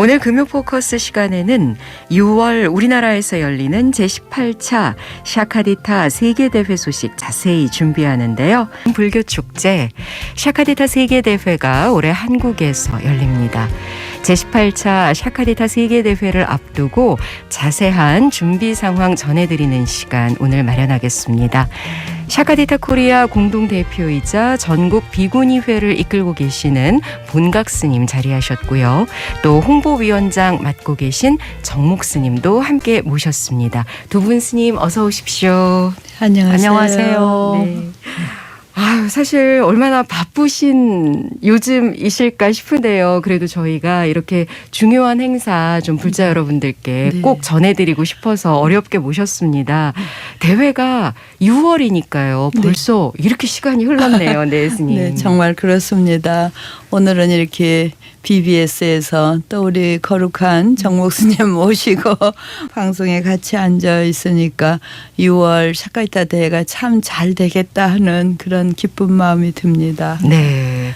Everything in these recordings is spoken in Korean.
오늘 금요포커스 시간에는 6월 우리나라에서 열리는 제18차 샤카디타 세계대회 소식 자세히 준비하는데요. 불교축제 샤카디타 세계대회가 올해 한국에서 열립니다. 제18차 샤카디타 세계대회를 앞두고 자세한 준비 상황 전해드리는 시간 오늘 마련하겠습니다. 샤카디타 코리아 공동대표이자 전국 비구니회를 이끌고 계시는 본각 스님 자리하셨고요. 또 홍보위원장 맡고 계신 정목 스님도 함께 모셨습니다. 두 분 스님 어서 오십시오. 안녕하세요. 네. 아유, 사실 얼마나 바쁘신 요즘이실까 싶은데요. 그래도 저희가 이렇게 중요한 행사 좀 불자 여러분들께 네. 꼭 전해드리고 싶어서 어렵게 모셨습니다. 대회가 6월이니까요. 벌써 이렇게 시간이 흘렀네요. 네, 스님. 네, 정말 그렇습니다. 오늘은 이렇게 BBS에서 또 우리 거룩한 정목 스님 모시고 방송에 같이 앉아 있으니까 6월 샤카디타 대회가 참 잘 되겠다 하는 그런 기쁜 마음이 듭니다. 네.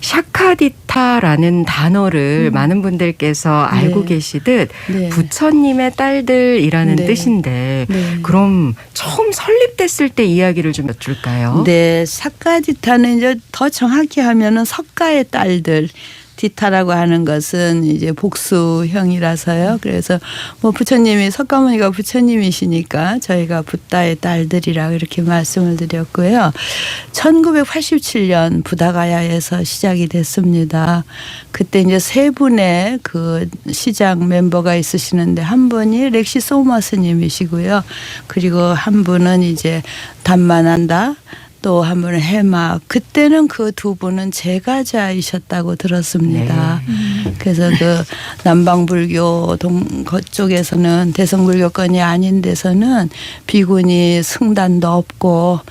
샤카디타라는 단어를 많은 분들께서 알고 계시듯 네. 부처님의 딸들이라는 네. 뜻인데 네. 그럼 처음 설립됐을 때 이야기를 좀 여쭐까요? 네, 샤카디타는 이제 더 정확히 하면은 석가의 딸들. 디타라고 하는 것은 이제 복수형이라서요. 그래서 뭐 부처님이 석가모니가 부처님이시니까 저희가 붓다의 딸들이라고 이렇게 말씀을 드렸고요. 1987년 부다가야에서 시작이 됐습니다. 그때 이제 세 분의 그 시장 멤버가 있으시는데 한 분이 렉시 소마 스님이시고요. 그리고 한 분은 이제 담마난다. 또 한 분은 해마. 그때는 그 두 분은 제가자이셨다고 들었습니다. 네. 그래서 그 남방불교 그쪽에서는 대성불교권이 아닌 데서는 비구니 승단도 없고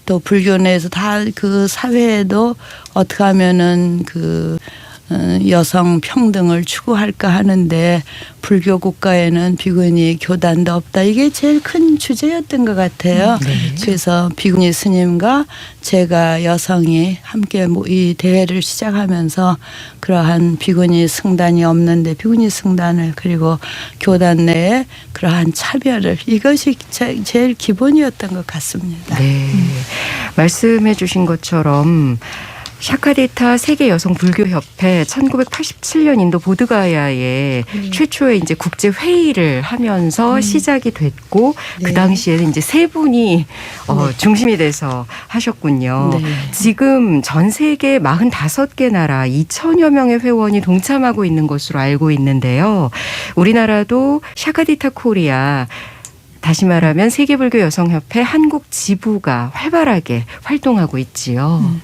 또 불교 내에서 다 그 사회에도 어떻게 하면은 그 여성 평등을 추구할까 하는데 불교 국가에는 비구니 교단도 없다. 이게 제일 큰 주제였던 것 같아요. 네. 그래서 비구니 스님과 제가 여성이 함께 이 대회를 시작하면서 그러한 비구니 승단이 없는데 비구니 승단을 그리고 교단 내에 그러한 차별을 이것이 제일 기본이었던 것 같습니다. 네. 말씀해 주신 것처럼 샤카디타 세계 여성 불교 협회 1987년 인도 보드가야에 최초의 이제 국제 회의를 하면서 시작이 됐고 네. 그 당시에는 이제 세 분이 중심이 돼서 하셨군요. 네. 지금 전 세계 45개 나라 2천여 명의 회원이 동참하고 있는 것으로 알고 있는데요. 우리나라도 샤카디타 코리아 다시 말하면 세계불교 여성협회 한국 지부가 활발하게 활동하고 있지요.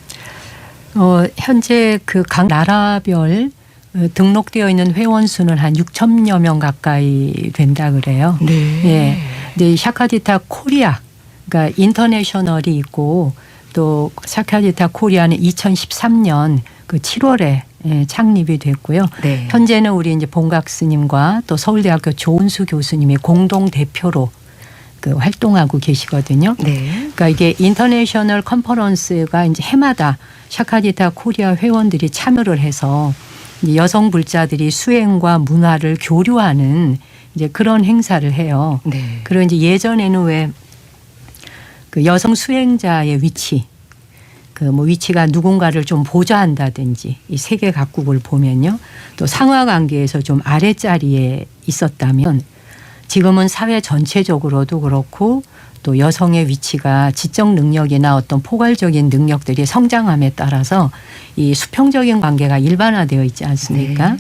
현재 그 각 나라별 등록되어 있는 회원 수는 한 6천여 명 가까이 된다 그래요. 네. 예. 근데 샤카디타 코리아, 그러니까 인터내셔널이 있고 또 샤카디타 코리아는 2013년 그 7월에 창립이 됐고요. 네. 현재는 우리 이제 본각 스님과 또 서울대학교 조은수 교수님이 공동 대표로 그 활동하고 계시거든요. 네. 그러니까 이게 인터내셔널 컨퍼런스가 이제 해마다 샤카디타 코리아 회원들이 참여를 해서 여성 불자들이 수행과 문화를 교류하는 이제 그런 행사를 해요. 네. 그리고 이제 예전에는 왜 그 여성 수행자의 위치, 그 뭐 위치가 누군가를 좀 보좌한다든지 이 세계 각국을 보면요, 또 상하 관계에서 좀 아랫자리에 있었다면 지금은 사회 전체적으로도 그렇고 또 여성의 위치가 지적 능력이나 어떤 포괄적인 능력들이 성장함에 따라서 이 수평적인 관계가 일반화되어 있지 않습니까? 네.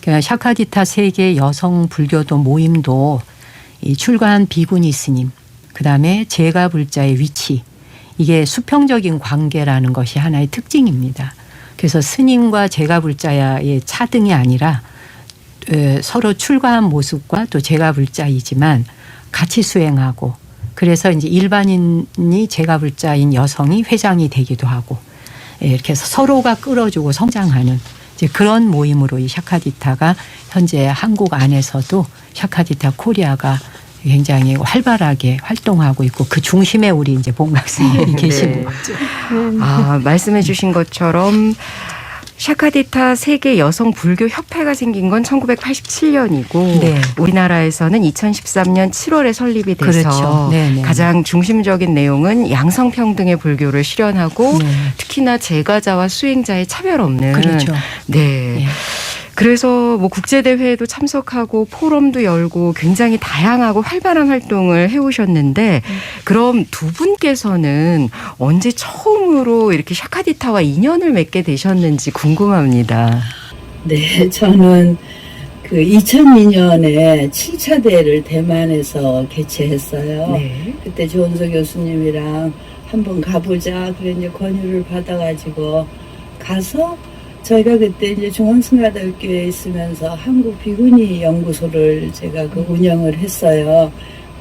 그러니까 샤카디타 세계 여성 불교도 모임도 이 출가한 비구니 스님, 그다음에 제가 불자의 위치, 이게 수평적인 관계라는 것이 하나의 특징입니다. 그래서 스님과 제가 불자의 차등이 아니라 서로 출가한 모습과 또 제가 불자이지만 같이 수행하고, 그래서 이제 일반인이 제가 불자인 여성이 회장이 되기도 하고 이렇게 해서 서로가 끌어주고 성장하는 이제 그런 모임으로 이 샤카디타가 현재 한국 안에서도 샤카디타 코리아가 굉장히 활발하게 활동하고 있고 그 중심에 우리 이제 본각 스님이 계시는 거죠. 말씀해 주신 것처럼 샤카디타 세계 여성 불교 협회가 생긴 건 1987년이고 네. 우리나라에서는 2013년 7월에 설립이 돼서 그렇죠. 네네. 가장 중심적인 내용은 양성평등의 불교를 실현하고 네. 특히나 제가자와 수행자의 차별 없는 그렇죠. 네. 네. 그래서 뭐 국제대회에도 참석하고 포럼도 열고 굉장히 다양하고 활발한 활동을 해오셨는데 그럼 두 분께서는 언제 처음으로 이렇게 샤카디타와 인연을 맺게 되셨는지 궁금합니다. 네, 저는 그 2002년에 7차 대회를 대만에서 개최했어요. 네. 그때 조은서 교수님이랑 한번 가보자. 그래 이제 권유를 받아가지고 가서 저희가 그때 이제 중앙승하대학교에 있으면서 한국 비구니 연구소를 제가 그 운영을 했어요.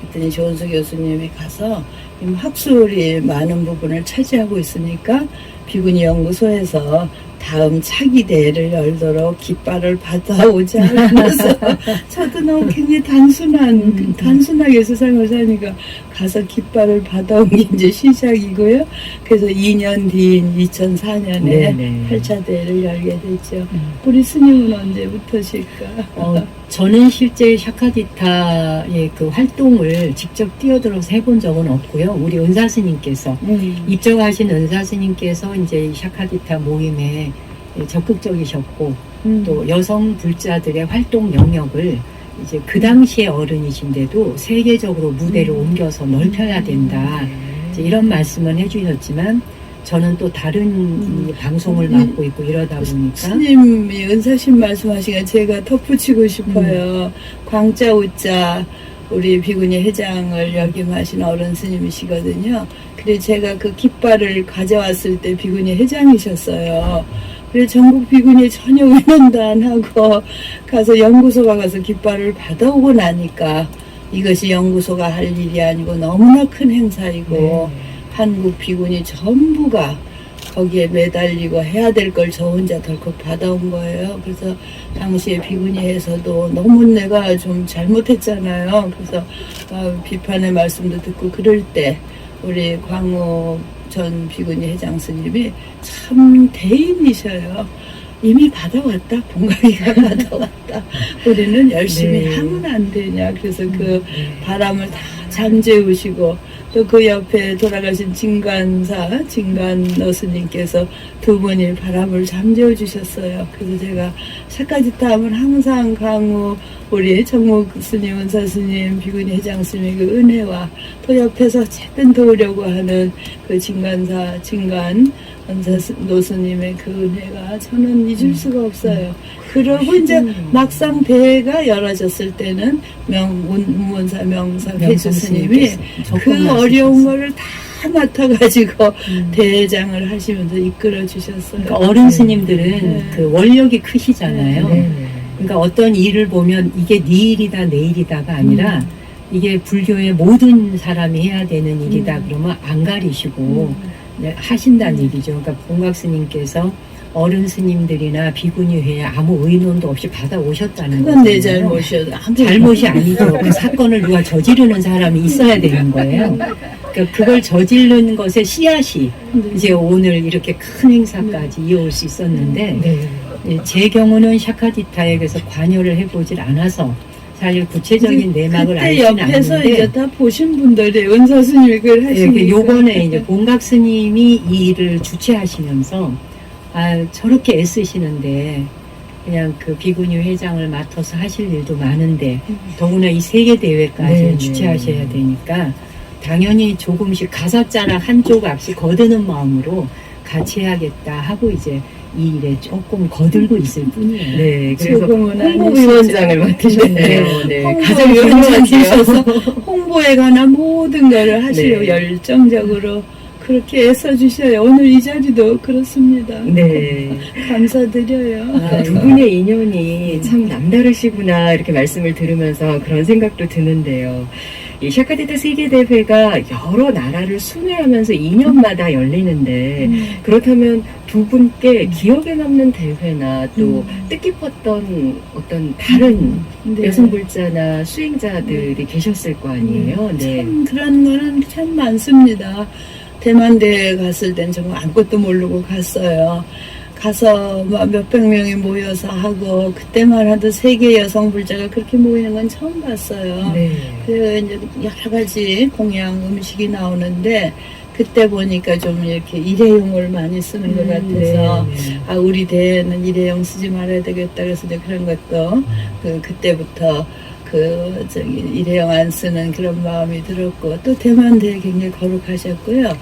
그랬더니 조은수 교수님이 가서 학술이 많은 부분을 차지하고 있으니까 비구니 연구소에서 다음 차기 대회를 열도록 깃발을 받아오자 하면서 저도 너무 굉장히 단순하게 세상을 사니까 가서 깃발을 받아온 게 이제 시작이고요. 그래서 2년 뒤인 2004년에 네네. 8차 대회를 열게 됐죠. 우리 스님은 언제부터실까? 저는 실제 샤카디타의 그 활동을 직접 뛰어들어서 해본 적은 없고요. 우리 은사 스님께서 입적하신 은사 스님께서 이제 샤카디타 모임에 적극적이셨고 또 여성 불자들의 활동 영역을 이제 그 당시의 어른이신데도 세계적으로 무대를 옮겨서 넓혀야 된다. 이제 이런 말씀을 해주셨지만 저는 또 다른 이 방송을 맡고 있고 이러다 보니까 스님이 은사신 말씀하시니까 제가 덧붙이고 싶어요. 광자 우자 우리 비구니 회장을 역임하신 어른 스님이시거든요. 그래서 제가 그 깃발을 가져왔을 때 비구니 회장이셨어요. 그래서 전국 비구니 전혀 의논도 안 하고 가서 연구소가 가서 깃발을 받아오고 나니까 이것이 연구소가 할 일이 아니고 너무나 큰 행사이고 한국 비구니 전부가 거기에 매달리고 해야 될 걸 저 혼자 덜컥 받아온 거예요. 그래서 당시에 비구니에서도 너무 내가 좀 잘못했잖아요. 그래서 비판의 말씀도 듣고 그럴 때 우리 광우 전 비구니 회장 스님이 참 대인이셔요. 이미 받아왔다. 본강이가 받아왔다. 우리는 열심히 네. 하면 안 되냐. 그래서 그 바람을 다 잠재우시고 또 그 옆에 돌아가신 진간너 스님께서 두 분이 바람을 잠재워 주셨어요. 그래서 제가 샤카디타 하면 항상 강우 우리 정목 스님, 은사 스님, 비구니 회장 스님의 그 은혜와 또 옆에서 어쨌든 도우려고 하는 그 진간 노스님의 그 은혜가 저는 잊을 수가 없어요. 그러고 이제 막상 대회가 열어졌을 때는 문문사 명사 회주 스님이 그 어려운 거를 다 맡아가지고 대장을 하시면서 이끌어 주셨어요. 그러니까 어른 스님들은 네. 그 원력이 크시잖아요. 네. 그러니까 어떤 일을 보면 이게 네 일이다 내 일이다가 아니라 이게 불교의 모든 사람이 해야 되는 일이다 그러면 안 가리시고 네, 하신다는 얘기죠. 그러니까 본각 스님께서 어른 스님들이나 비구니회에 아무 의논도 없이 받아오셨다는 그건 내 거잖아요. 잘못이었어. 잘못이 아니죠. 그 사건을 누가 저지르는 사람이 있어야 되는 거예요. 그러니까 그걸 저지르는 것의 씨앗이 이제 오늘 이렇게 큰 행사까지 이어올 수 있었는데 제 경우는 샤카디타에게서 관여를 해보질 않아서 사실 구체적인 내막을 그때 알지는 옆에서 않는데 이제 다 보신 분들이 은사 스님이 그걸 하시니까 요번에 이제 본각 스님이 이 일을 주최하시면서 저렇게 애쓰시는데 그냥 그 비구니 회장을 맡아서 하실 일도 많은데 더구나 이 세계 대회까지 주최하셔야 되니까 당연히 조금씩 가사자락 한 조각씩 거드는 마음으로 같이 해야겠다 하고 이제 이 일에 조금 거들고 있을 뿐이에요. 네, 그래서 조금은 홍보위원장을 맡으셨네요. 네, 가장 홍보위원장이셔서 홍보에 관한 모든 것을 하시려고 네. 열정적으로 그렇게 애써주셔요. 오늘 이 자리도 그렇습니다. 네. 감사드려요. 두 분의 인연이 참 남다르시구나 이렇게 말씀을 들으면서 그런 생각도 드는데요. 이 샤카디타 세계대회가 여러 나라를 순회하면서 2년마다 열리는데 그렇다면 두 분께 기억에 남는 대회나 또 뜻깊었던 어떤 다른 네. 여성불자나 수행자들이 계셨을 거 아니에요. 네. 참 그런 거는 참 많습니다. 대만 대회 갔을 땐 정말 아무것도 모르고 갔어요. 가서 막 몇백 명이 모여서 하고 그때만 해도 세계 여성 불자가 그렇게 모이는 건 처음 봤어요. 네. 그 이제 여러 가지 공양 음식이 나오는데 그때 보니까 좀 이렇게 일회용을 많이 쓰는 것 같아서 네. 아 우리 대에는 일회용 쓰지 말아야 되겠다 그래서 이제 그런 것도 그때부터 일회용 안 쓰는 그런 마음이 들었고 또 대만 대회 굉장히 거룩하셨고요.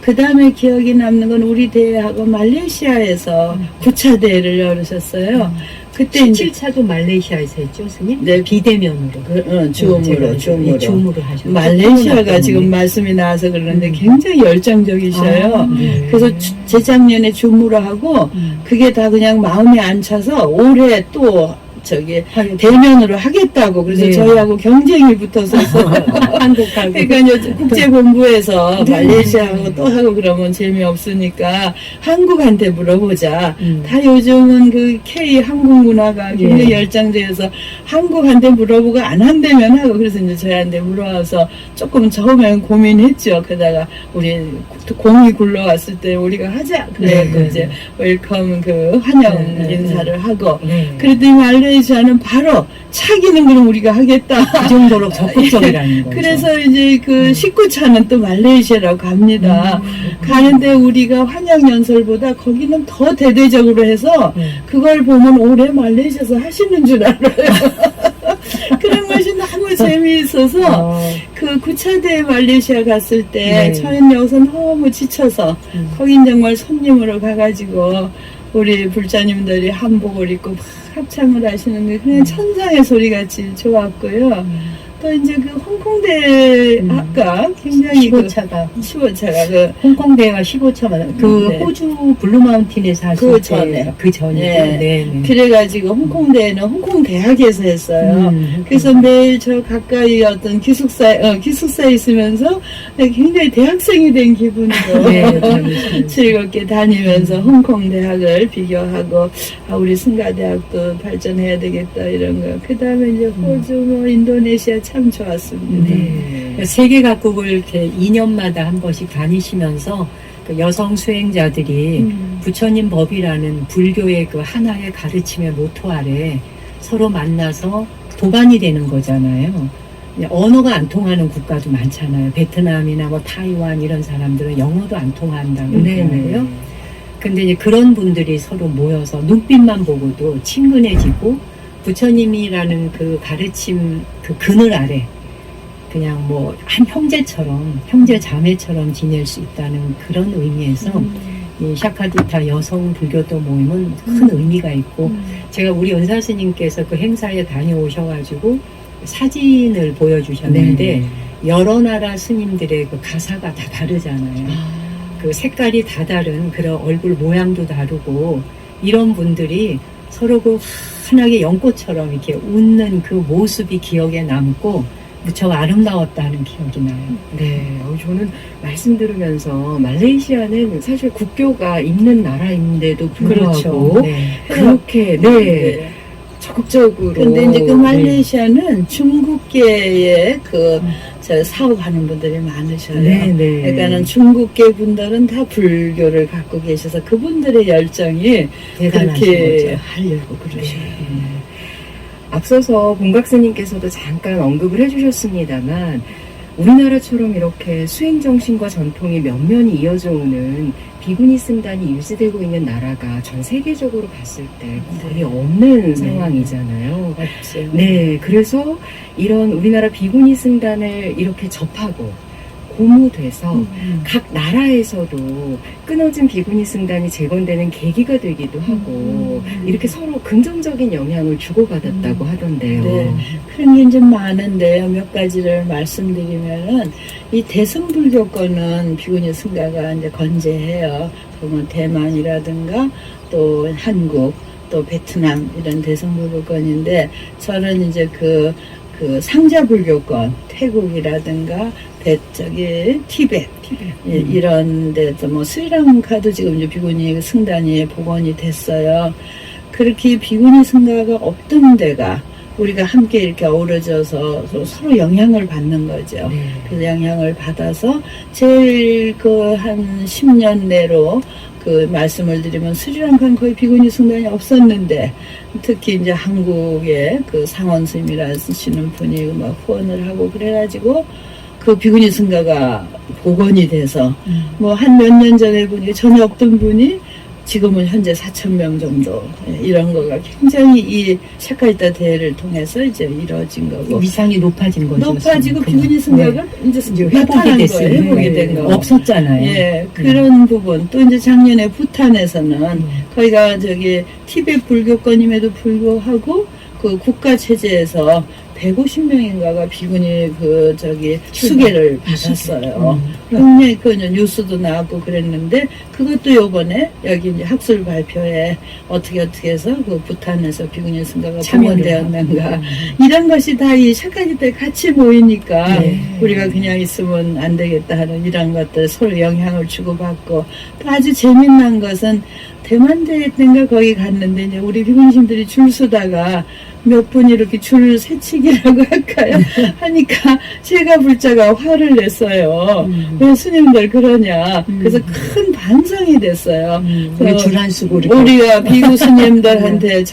그 다음에 기억이 남는 건 우리 대회하고 말레이시아에서 9차 대회를 열으셨어요. 그때 이제 17차도 말레이시아에서 했죠, 스님? 네. 비대면으로. 줌으로 줌으로 하셨죠. 말레이시아가 지금 말씀이 나와서 그러는데 굉장히 열정적이셔요. 아, 네. 그래서 재작년에 줌으로 하고 그게 다 그냥 마음에 안 차서 올해 또 대면으로 하겠다고 그래서 네. 저희하고 경쟁이 붙어서서 한국하고. 그러니까 이제 국제본부에서 말레이시아하고 또 하고 그러면 재미없으니까 한국한테 물어보자. 다 요즘은 그 K 한국 문화가 굉장히 열정되어서 한국한테 물어보고 안 한다면 하고 그래서 이제 저희한테 물어와서 조금 처음엔 고민했죠. 그러다가 우리 공이 굴러왔을 때 우리가 하자. 그래서 이제 웰컴 환영 인사를 하고 그랬더니 말레이시아는 바로 차기는 그럼 우리가 하겠다. 그 정도로 적극적이라는 거죠. 그래서 이제 19차는 또 말레이시아라고 갑니다. 가는데 우리가 환영 연설보다 거기는 더 대대적으로 해서 그걸 보면 올해 말레이시아에서 하시는 줄 알아요. 그런 것이 너무 재미있어서 그 9차 대회 말레이시아 갔을 때 저희는 여기서 너무 지쳐서 거긴 정말 손님으로 가가지고 우리 불자님들이 한복을 입고 막 합창을 하시는데 그냥 천상의 소리같이 좋았고요. 또 이제 홍콩대 아까 굉장히 15차가 홍콩대회가 15차만 네. 호주 블루마운틴에서 하실 그 때 전에. 그 전이죠. 네. 네. 그래가지고 홍콩대회는 홍콩대학에서 했어요. 그래서 매일 저 가까이 어떤 기숙사에 있으면서 굉장히 대학생이 된 기분으로 즐겁게 다니면서 홍콩대학을 비교하고 우리 승가대학도 발전해야 되겠다 이런 거. 그 다음에 이제 호주 인도네시아 참 좋았습니다. 네. 세계 각국을 이렇게 2년마다 한 번씩 다니시면서 그 여성 수행자들이 부처님 법이라는 불교의 그 하나의 가르침의 모토 아래 서로 만나서 도반이 되는 거잖아요. 언어가 안 통하는 국가도 많잖아요. 베트남이나 타이완 이런 사람들은 영어도 안 통한다고 그러고요. 근데 이제 그런 분들이 서로 모여서 눈빛만 보고도 친근해지고 부처님이라는 그 가르침 그 그늘 아래 그냥 한 형제처럼 형제 자매처럼 지낼 수 있다는 그런 의미에서 이 샤카디타 여성 불교도 모임은 큰 의미가 있고 제가 우리 은사 스님께서 그 행사에 다녀오셔가지고 사진을 보여주셨는데 여러 나라 스님들의 그 가사가 다 다르잖아요. 그 색깔이 다 다른 그런 얼굴 모양도 다르고 이런 분들이 서로 그 환하게 연꽃처럼 이렇게 웃는 그 모습이 기억에 남고 무척 아름다웠다는 기억이 나요. 네, 저는 말씀 들으면서 말레이시아는 사실 국교가 있는 나라인데도 불구하고 그렇게 적극적으로. 근데 이제 그 말레이시아는 중국계의 사업하는 분들이 많으셔요. 그러니까는 중국계 분들은 다 불교를 갖고 계셔서 그분들의 열정이 그렇게 하려고 그러셔요. 앞서서 본각스님께서도 잠깐 언급을 해주셨습니다만 우리나라처럼 이렇게 수행정신과 전통이 면면이 이어져 오는 비구니 승단이 유지되고 있는 나라가 전 세계적으로 봤을 때 거의 없는 상황이잖아요. 맞죠. 네, 그래서 이런 우리나라 비구니 승단을 이렇게 접하고 고무돼서 각 나라에서도 끊어진 비구니 승단이 재건되는 계기가 되기도 하고 이렇게 서로 긍정적인 영향을 주고받았다고 하던데요. 네, 그런 게 이제 많은데요. 몇 가지를 말씀드리면은 이 대승불교권은 비구니 승가가 이제 건재해요. 그러면 대만이라든가 또 한국 또 베트남 이런 대승불교권인데 저는 이제 그 상자불교권 태국이라든가 티베트 이런 데도 스리랑카도 지금 이제 비구니 승단이 복원이 됐어요. 그렇게 비구니 승가가 없던 데가 우리가 함께 이렇게 어우러져서 서로 영향을 받는 거죠. 네. 그래서 영향을 받아서 제일 그 한 10년 내로 그 말씀을 드리면 스리랑카는 거의 비구니 승단이 없었는데 특히 이제 한국의 그 상원 스님이라시는 분이 막 후원을 하고 그래가지고 그 비구니 승가가 복원이 돼서 뭐 한 몇 년 전에 보니까 전혀 없던 분이 지금은 현재 4,000명 정도 이런 거가 굉장히 이 샤카리타 대회를 통해서 이제 이루어진 거고 위상이 높아진 거죠. 높아지고 비구니 승가가 이제 회복이 나타난 됐어요. 거예요. 회복이 된 거. 없었잖아요. 예, 그런 부분. 또 이제 작년에 부탄에서는 거기가 저기 티베트 불교권임에도 불구하고 그 국가 체제에서 150명인가가 비구니 그 저기 수계를 받았어요. 굉장히 그 뉴스도 나왔고 그랬는데 그것도 요번에 여기 이제 학술 발표에 어떻게 해서 그 부탄에서 비구니 승가가 복원되었는가 이런 것이 다 이 샤카지 때 같이 모이니까 우리가 그냥 있으면 안 되겠다 하는 이런 것들 서로 영향을 주고받고 또 아주 재미난 것은 대만대회 때인가 거기 갔는데 이제 우리 비구니신들이 줄 서다가 몇 분이 이렇게 줄 새치기라고 할까요? 하니까 제가 불자가 화를 냈어요. 왜 스님들 그러냐. 그래서 큰 반성이 됐어요. 우리 줄 안 쓰고 이렇게. 우리가 비구 스님들한테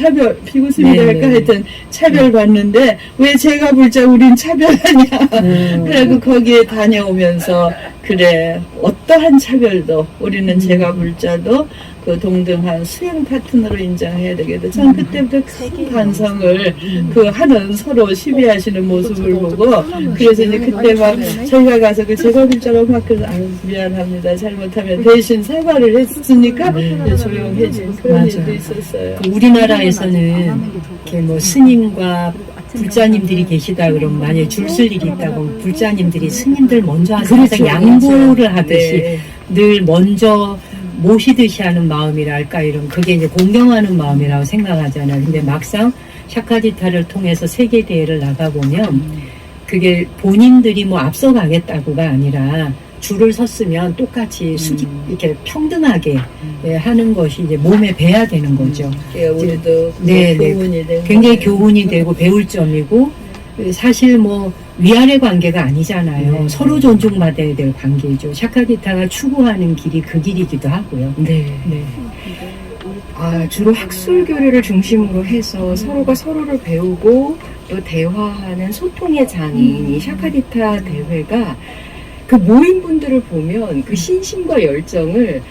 비구 스님들과 하여튼 차별받는데 왜 제가 불자 우린 차별하냐. 그래고 거기에 다녀오면서 그래 어떠한 차별도 우리는 제가 불자도 그 동등한 수행 파트너로 인정해야 되겠다. 전 그때부터 큰 반성을 그 하는 서로 시비하시는 모습을 보고 그래서 이제 그때 막 저희가 가서 그 제가 불자로 막 그래서 아유 미안합니다. 잘못하면 대신 사과를 했으니까 이제 조용해진 그런 일도 있었어요. 그 우리나라에서는 이렇게 뭐 스님과 불자님들이 계시다 그러면 만약에 줄 쓸 일이 있다고 불자님들이 스님들 먼저 하서 항상 양보를 하듯이 늘 먼저 모시듯이 하는 마음이랄까 이런 그게 이제 공경하는 마음이라고 생각하잖아요. 근데 막상 샤카디타를 통해서 세계 대회를 나가보면 그게 본인들이 뭐 앞서가겠다고가 아니라 줄을 섰으면 똑같이 이렇게 평등하게 하는 것이 이제 몸에 배야 되는 거죠. 우리도 교훈이 되고 굉장히 교훈이 되고 배울 점이고 사실 뭐 위아래 관계가 아니잖아요. 서로 존중받아야 될 관계죠. 샤카디타가 추구하는 길이 그 길이기도 하고요. 네. 주로 학술 교류를 중심으로 해서 서로가 서로를 배우고 또 대화하는 소통의 장인 이 샤카디타 대회가 그 모인 분들을 보면 그 신심과 열정을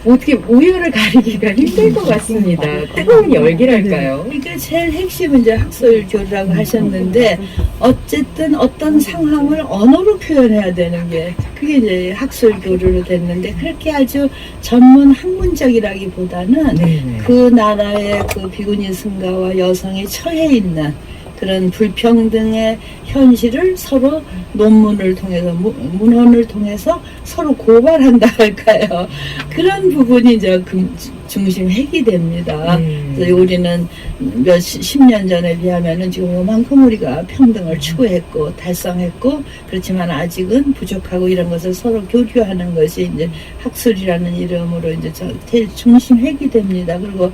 어떻게 우열을 가리기가 힘들 것 같습니다. 뜨거운 열기랄까요? 그러니까 제일 핵심은 이제 학술 교류라고 하셨는데 어쨌든 어떤 상황을 언어로 표현해야 되는 게 그게 이제 학술 교류로 됐는데 그렇게 아주 전문 학문적이라기보다는 그 나라의 그 비구니 승가와 여성이 처해 있는 그런 불평등의 현실을 서로 논문을 통해서 문헌을 통해서 서로 고발한다 할까요? 그런 부분이 이제 중심 핵이 됩니다. 그래서 우리는 몇 10년 전에 비하면은 지금 요만큼 우리가 평등을 추구했고 달성했고 그렇지만 아직은 부족하고 이런 것을 서로 교류하는 것이 이제 학술이라는 이름으로 이제 제일 중심 핵이 됩니다. 그리고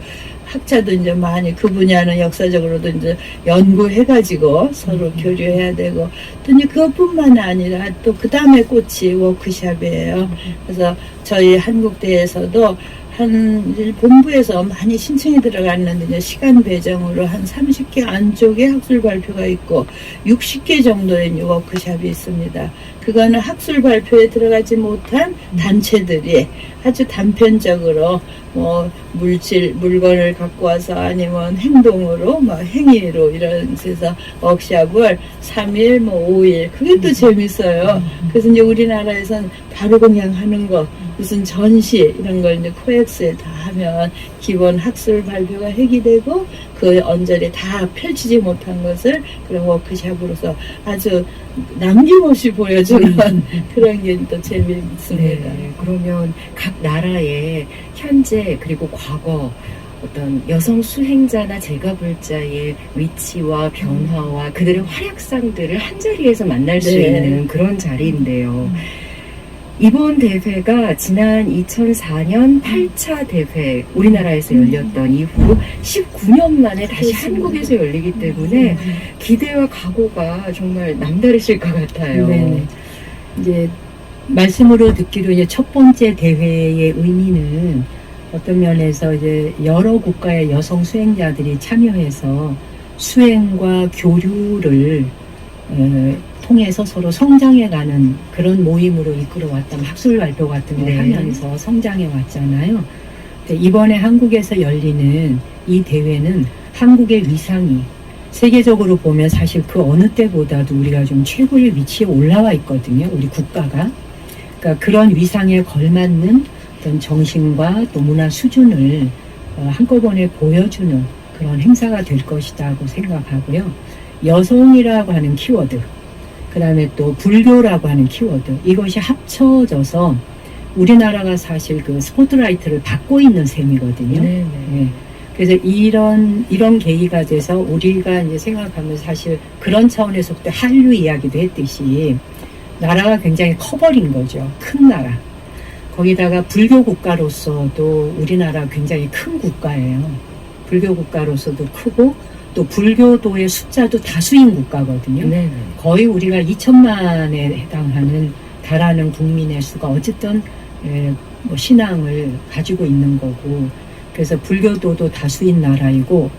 학자도 이제 많이 그 분야는 역사적으로도 이제 연구해가지고 서로 교류해야 되고 또 이제 그것뿐만 아니라 또 그 다음에 꽃이 워크숍이에요. 그래서 저희 한국대에서도 한 본부에서 많이 신청이 들어갔는데 이제 시간 배정으로 한 30개 안쪽에 학술 발표가 있고 60개 정도의 워크숍이 있습니다. 그거는 학술 발표에 들어가지 못한 단체들이 아주 단편적으로 뭐 물건을 갖고 와서 아니면 행동으로 뭐 행위로 이런 데서 워크숍을 3일 뭐 5일 그게 또 재밌어요. 그래서 이제 우리나라에서는 바로 그냥 하는 거 무슨 전시 이런 걸 이제 코엑스에 다 하면 기본 학술 발표가 핵이 되고 그 언저리 다 펼치지 못한 것을 그런 워크숍으로서 아주 남김없이 보여주는 그런 게 또 재미있습니다. 네, 그러면 각 나라의 현재 그리고 과거 어떤 여성 수행자나 제가불자의 위치와 변화와 그들의 활약상들을 한 자리에서 만날 수 있는 그런 자리인데요. 이번 대회가 지난 2004년 8차 대회 우리나라에서 열렸던 이후 19년 만에 다시 한국에서 열리기 때문에 기대와 각오가 정말 남다르실 것 같아요. 네. 이제 말씀으로 듣기로 이제 첫 번째 대회의 의미는 어떤 면에서 이제 여러 국가의 여성 수행자들이 참여해서 수행과 교류를 통해서 서로 성장해가는 그런 모임으로 이끌어왔던 학술 발표 같은 걸 네. 하면서 성장해 왔잖아요. 근데 이번에 한국에서 열리는 이 대회는 한국의 위상이 세계적으로 보면 사실 그 어느 때보다도 우리가 좀 최고의 위치에 올라와 있거든요. 우리 국가가. 그러니까 그런 위상에 걸맞는 어떤 정신과 또 문화 수준을 한꺼번에 보여주는 그런 행사가 될 것이라고 생각하고요. 여성이라고 하는 키워드, 그 다음에 또 불교라고 하는 키워드, 이것이 합쳐져서 우리나라가 사실 그 스포트라이트를 받고 있는 셈이거든요. 네. 예. 그래서 이런 계기가 돼서 우리가 이제 생각하면 사실 그런 차원에서 그때 한류 이야기도 했듯이 나라가 굉장히 커버린 거죠. 큰 나라. 거기다가 불교 국가로서도 우리나라 굉장히 큰 국가예요. 불교 국가로서도 크고 또 불교도의 숫자도 다수인 국가거든요. 네. 거의 우리가 2천만에 해당하는 달하는 국민의 수가 어쨌든 뭐 신앙을 가지고 있는 거고, 그래서 불교도도 다수인 나라이고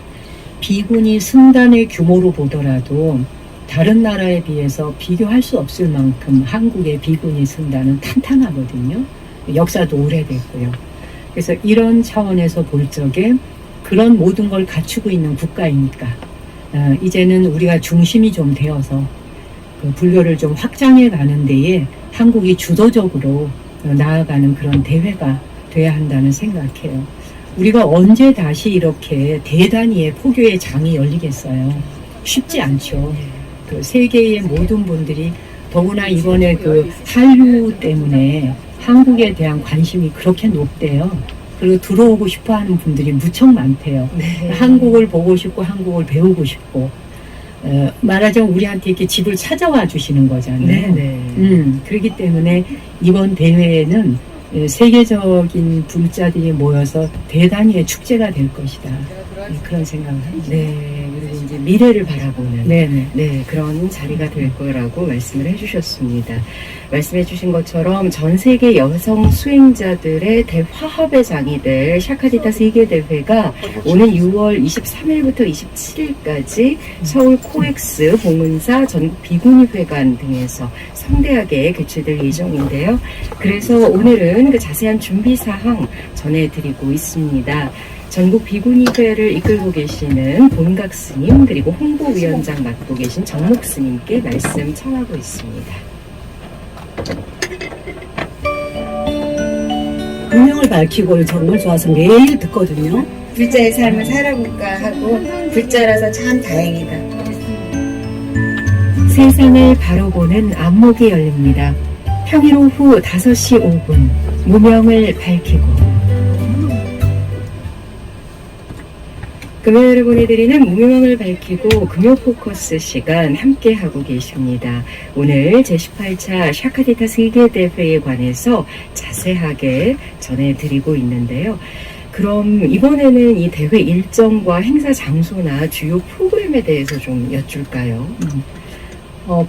비구니 승단의 규모로 보더라도 다른 나라에 비해서 비교할 수 없을 만큼 한국의 비구니 승단은 탄탄하거든요. 역사도 오래됐고요. 그래서 이런 차원에서 볼 적에 그런 모든 걸 갖추고 있는 국가이니까 이제는 우리가 중심이 좀 되어서 그 불교를 좀 확장해 가는 데에 한국이 주도적으로 나아가는 그런 대회가 돼야 한다는 생각해요. 우리가 언제 다시 이렇게 대단히의 포교의 장이 열리겠어요? 쉽지 않죠. 그 세계의 모든 분들이 더구나 이번에 그 한류 때문에 한국에 대한 관심이 그렇게 높대요. 그리고 들어오고 싶어 하는 분들이 무척 많대요. 네. 한국을 보고 싶고 한국을 배우고 싶고 말하자면 우리한테 이렇게 집을 찾아와 주시는 거잖아요. 네. 그렇기 때문에 이번 대회는 세계적인 불자들이 모여서 대단히의 축제가 될 것이다. 그런 생각을 합니다. 네. 그리고 이제 미래를 바라보는 네네. 네, 그런 자리가 될 거라고 말씀을 해주셨습니다. 말씀해 주신 것처럼 전 세계 여성 수행자들의 대화합의 장이 될 샤카디타 세계대회가 오는 6월 23일부터 27일까지 서울 코엑스 봉은사 전국 비구니회관 등에서 성대하게 개최될 예정인데요. 그래서 오늘은 그 자세한 준비사항 전해드리고 있습니다. 전국 비구니회를 이끌고 계시는 본각 스님 그리고 홍보위원장 맡고 계신 정목 스님께 말씀 청하고 있습니다. 운명을 밝히고 정말 좋아서 매일 듣거든요. 불자의 삶을 살아볼까 하고 불자라서 참 다행이다. 세상을 바로 보는 안목이 열립니다. 평일 오후 5시 5분 무명을 밝히고 금요일에 보내드리는 무명을 밝히고 금요 포커스 시간 함께하고 계십니다. 오늘 제18차 샤카디타 세계대회에 관해서 자세하게 전해드리고 있는데요. 그럼 이번에는 이 대회 일정과 행사 장소나 주요 프로그램에 대해서 좀 여쭐까요?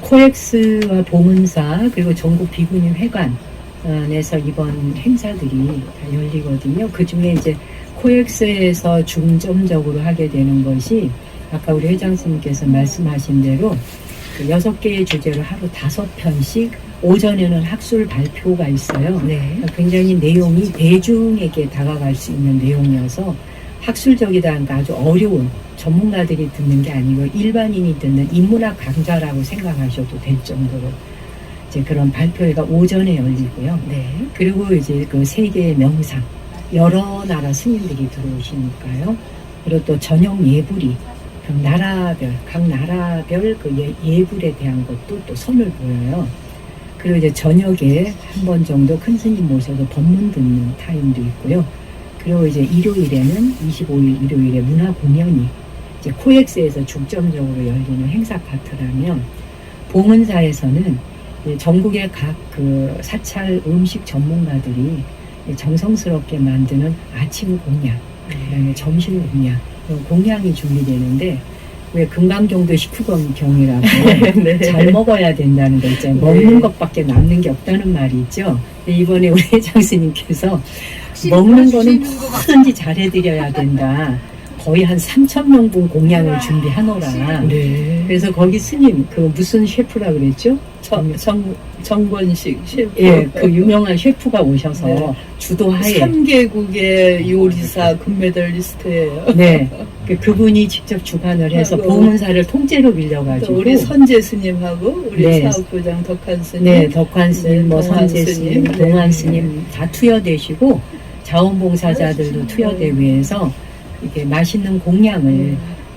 코엑스와 봉은사 그리고 전국 비구니 회관에서 이번 행사들이 다 열리거든요. 그 중에 이제 코엑스에서 중점적으로 하게 되는 것이 아까 우리 회장님께서 말씀하신 대로 그 6개의 주제로 하루 5편씩 오전에는 학술 발표가 있어요. 네. 굉장히 내용이 대중에게 다가갈 수 있는 내용이어서 학술적이다니까 아주 어려운 전문가들이 듣는 게 아니고 일반인이 듣는 인문학 강좌라고 생각하셔도 될 정도로 이제 그런 발표회가 오전에 열리고요. 네. 그리고 이제 그 세계의 명상 여러 나라 스님들이 들어오시니까요. 그리고 또 저녁 예불이 각 나라별 그 예불에 대한 것도 또 선을 보여요. 그리고 이제 저녁에 한 번 정도 큰 스님 모셔서 법문 듣는 타임도 있고요. 그리고 이제 일요일에는 25일 일요일에 문화 공연이 이제 코엑스에서 중점적으로 열리는 행사 파트라면 봉은사에서는 전국의 각 그 사찰 음식 전문가들이 정성스럽게 만드는 아침 공양, 그다음에 점심 공양, 공양이 준비되는데 왜 금강경도 식후경이라고 네. 잘 먹어야 된다는 거 있잖아요. 먹는 것밖에 남는 게 없다는 말이 있죠. 근데 이번에 우리 회장 스님께서 먹는 거는 뭐든지 잘해드려야 된다. 거의 한 3,000명분 공양을 준비하노라. 네. 그래서 거기 스님 그 무슨 셰프라 그랬죠? 정권식 셰프. 예, 그 유명한 셰프가 오셔서 네. 주도하에 3개국의 요리사 금메달리스트예요. 네, 그분이 직접 주관을 해서 아이고. 보문사를 통째로 또 빌려가지고 우리 선재 스님하고 우리 네. 사업부장 덕한 스님, 네, 덕환 스님, 뭐 동환 선재 스님, 스님, 동환 네. 스님 다 투여되시고 자원봉사자들도 투여되면서 이렇게 맛있는 공양을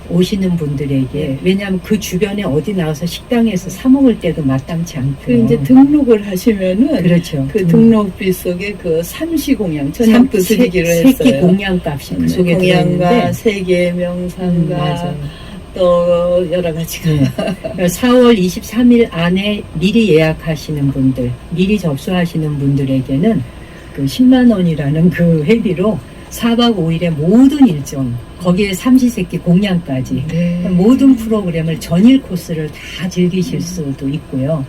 오시는 분들에게 왜냐하면 그 주변에 어디 나가서 식당에서 사 먹을 때도 마땅치 않고 그 이제 등록을 하시면은 그렇죠. 그 등록비 속에 그 삼시공양 저녁도 드리기로 했어요. 새끼 공양값이 그 속에 공양과 들어있는데 세계 명상과 맞아요. 또 여러 가지가 네. 4월 23일 안에 미리 예약하시는 분들, 미리 접수하시는 분들에게는 그 10만 원이라는 그 회비로 4박 5일의 모든 일정, 거기에 삼시세끼 공양까지 네. 모든 프로그램을 전일 코스를 다 즐기실 수도 있고요.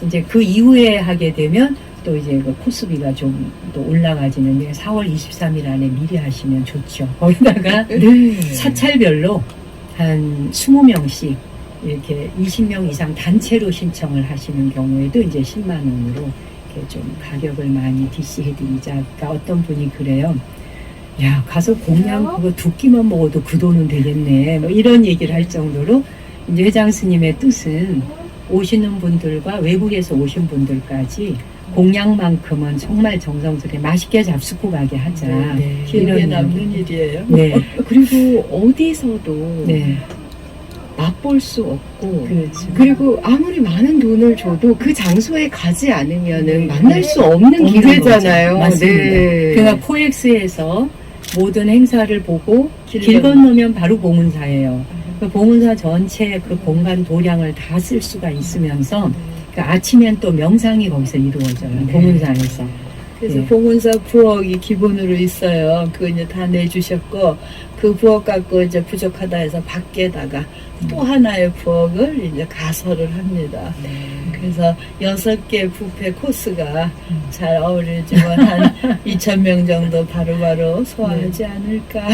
이제 그 이후에 하게 되면 또 이제 그 코스비가 좀 또 올라가지는데 4월 23일 안에 미리 하시면 좋죠. 거기다가 사찰별로 한 20명씩 이렇게 20명 이상 단체로 신청을 하시는 경우에도 이제 10만 원으로 이렇게 좀 가격을 많이 DC해드리자. 그러니까 어떤 분이 그래요. 야, 가서 공양 그거 두 끼만 먹어도 그 돈은 되겠네. 뭐 이런 얘기를 할 정도로 이제 회장 스님의 뜻은 오시는 분들과 외국에서 오신 분들까지 공양만큼은 정말 정성스럽게 맛있게 잡수고 가게 하자. 네. 기억에 이런 남는 일이에요. 네. 그리고 어디서도 네. 맛볼 수 없고 그렇죠. 그리고 아무리 많은 돈을 줘도 그 장소에 가지 않으면은 네. 만날 수 없는 없는 기회잖아요. 거죠. 맞습니다. 네. 그러니까 코엑스에서 모든 행사를 보고 길 길 건너면 바로 봉은사예요. 그 봉은사 전체 그 공간 도량을 다 쓸 수가 있으면서 그 아침엔 또 명상이 거기서 이루어져요. 봉은사에서. 그래서 네. 봉은사 부엌이 기본으로 있어요. 그거 이제 다 내주셨고 그 부엌 갖고 이제 부족하다 해서 밖에다가 또 하나의 부엌을 이제 가설을 합니다. 그래서 6개 뷔페 코스가 잘 어울리지만 한 2,000명 정도 바로바로 소화하지 않을까.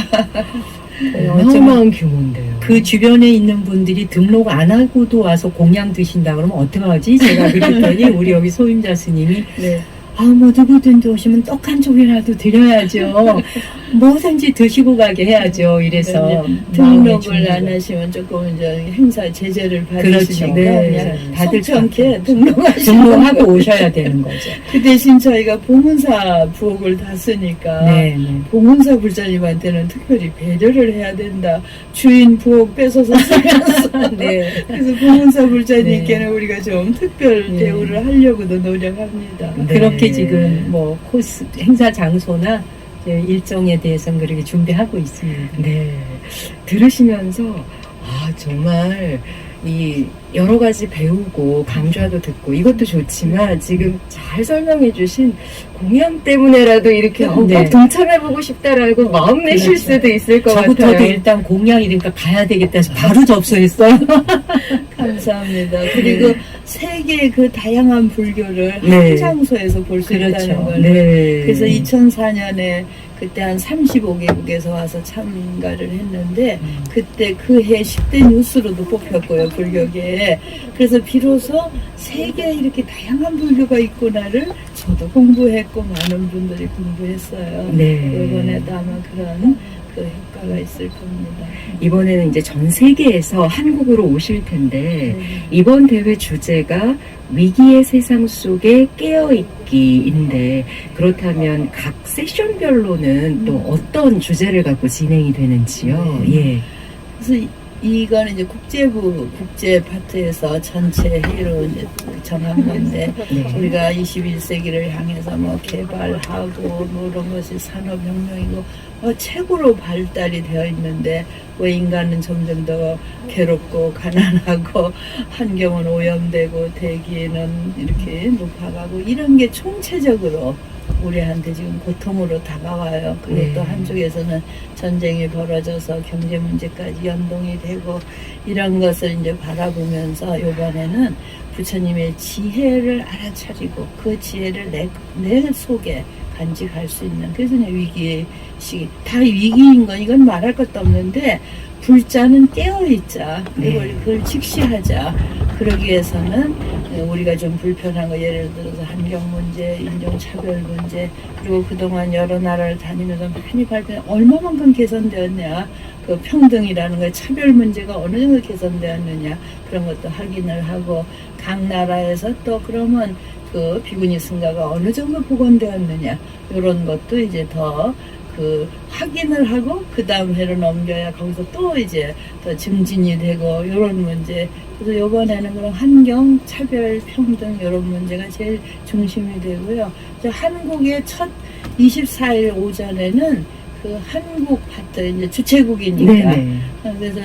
어마어마한 규모인데요. 그 주변에 있는 분들이 등록 안 하고도 와서 공양 드신다 그러면 어떡하지? 제가 그랬더니 우리 여기 소임자 스님이 네. 아, 뭐 누구든지 오시면 떡 한 조각이라도 드려야죠. 뭐든지 드시고 가게 해야죠. 이래서 등록을 안 하시면 조금 이제 행사 제재를 받으시니까 그렇죠. 네. 그냥 다들 속찮게 등록하시는 등록하고 오셔야 되는 거죠. 그 대신 저희가 봉은사 부엌을 다 쓰니까 네, 네. 봉은사 불자님한테는 특별히 배려를 해야 된다. 주인 부엌 뺏어서 쓰면서 네. 그래서 봉은사 불자님께는 우리가 좀 특별 네. 대우를 하려고도 노력합니다. 네. 그렇게 지금 뭐 코스 행사 장소나 이제 일정에 대해서는 그렇게 준비하고 있습니다. 네. 들으시면서 아 정말 이 여러 가지 배우고 강좌도 듣고 이것도 좋지만 지금 잘 설명해 주신 공양 때문에라도 이렇게 네. 꼭 동참해보고 싶다라고 마음 내실 그렇죠. 수도 있을 것 저부터도 같아요. 일단 공양이니까 가야 되겠다 해서 바로 접수했어요. 감사합니다. 그리고 세계 그 다양한 불교를 네. 한 장소에서 볼 수 있다는 그렇죠. 걸 네. 그래서 2004년에 그때 한 35개국에서 와서 참가를 했는데 그때 그 해 10대 뉴스로도 뽑혔고요, 불교계에. 그래서 비로소 세계에 이렇게 다양한 불교가 있구나를 저도 공부했고 많은 분들이 공부했어요. 네. 이번에도 아마 그런 그 효과가 있을 겁니다. 이번에는 이제 전 세계에서 한국으로 오실 텐데 이번 대회 주제가 위기의 세상 속에 깨어있기인데 그렇다면 각 세션별로는 또 어떤 주제를 갖고 진행이 되는지요? 예. 그래서 이거는 이제 국제부 국제파트에서 전체 회의로 이제 정한 건데 네. 우리가 21세기를 향해서 뭐 개발하고 뭐 이런 것이 산업혁명이고 최고로 발달이 되어 있는데 왜 인간은 점점 더 괴롭고 가난하고 환경은 오염되고 대기는 이렇게 높아가고 이런 게 총체적으로 우리한테 지금 고통으로 다가와요. 그것도 네. 한쪽에서는 전쟁이 벌어져서 경제 문제까지 연동이 되고 이런 것을 이제 바라보면서 이번에는 부처님의 지혜를 알아차리고 그 지혜를 내 속에 간직할 수 있는 그래서 그냥 위기의 시기 다 위기인 건 이건 말할 것도 없는데 불자는 깨어있자 그걸 직시하자 그러기 위해서는 우리가 좀 불편한 거 예를 들어서 환경 문제, 인종차별 문제 그리고 그동안 여러 나라를 다니면서 많이 발견 얼마만큼 개선되었냐 그 평등이라는 거 차별 문제가 어느 정도 개선되었느냐 그런 것도 확인을 하고 각 나라에서 또 그러면 그 비구니 승가가 어느 정도 복원되었느냐 이런 것도 이제 더 그 확인을 하고 그 다음 회로 넘겨야 거기서 또 이제 더 증진이 되고 이런 문제 그래서 이번에는 그런 환경, 차별, 평등 이런 문제가 제일 중심이 되고요. 한국의 첫 24일 오전에는 그 한국 파트 이제 주최국이니까 네네. 그래서